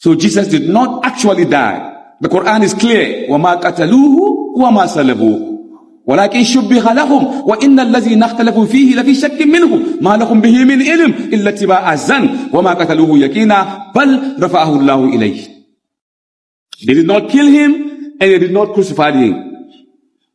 So Jesus did not actually die. The Quran is clear. وَمَا قَتَلُوهُ وَمَا صَلَبُوهُ ولكن شبه لهم وإن الذين اختلفوا فيه لفي شك منه ما لهم به من علم إلا اتباع الظن وما قتلوه يقينا بل رفعه الله إليه. They did not kill him and they did not crucify him,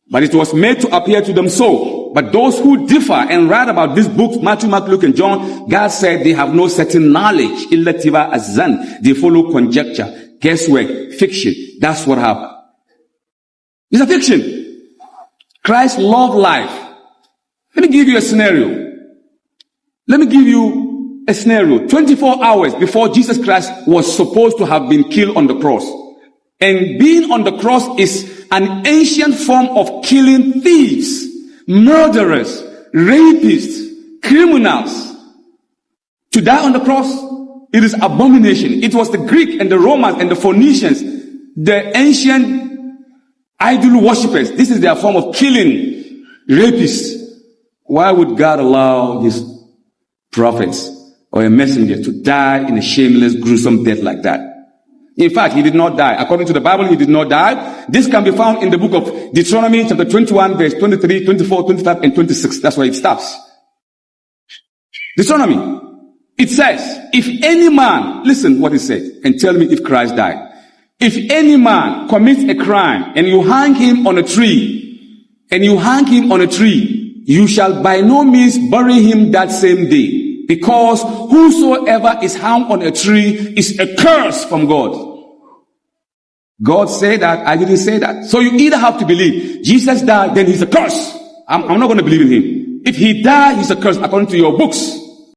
but it was made to appear to them so. But those who differ and write about this book, Matthew, Mark, Luke, and John, God said they have no certain knowledge. إلا اتباع الظن. They follow conjecture, guesswork, fiction. That's what happened. It's a fiction. Christ loved life. Let me give you a scenario. 24 hours before Jesus Christ was supposed to have been killed on the cross. And being on the cross is an ancient form of killing thieves, murderers, rapists, criminals. To die on the cross, it is abomination. It was the Greek and the Romans and the Phoenicians, the ancient idol worshippers. This is their form of killing, rapists. Why would God allow his prophets or a messenger to die in a shameless, gruesome death like that? In fact, he did not die. According to the Bible, he did not die. This can be found in the book of Deuteronomy chapter 21, verse 23, 24, 25, and 26. That's where it stops. Deuteronomy. It says, if any man, listen what it said, and tell me if Christ died. If any man commits a crime and you hang him on a tree, you shall by no means bury him that same day, because whosoever is hung on a tree is a curse from God. God said that, I didn't say that. So you either have to believe Jesus died, then he's a curse. I'm not going to believe in him. If he died, he's a curse according to your books.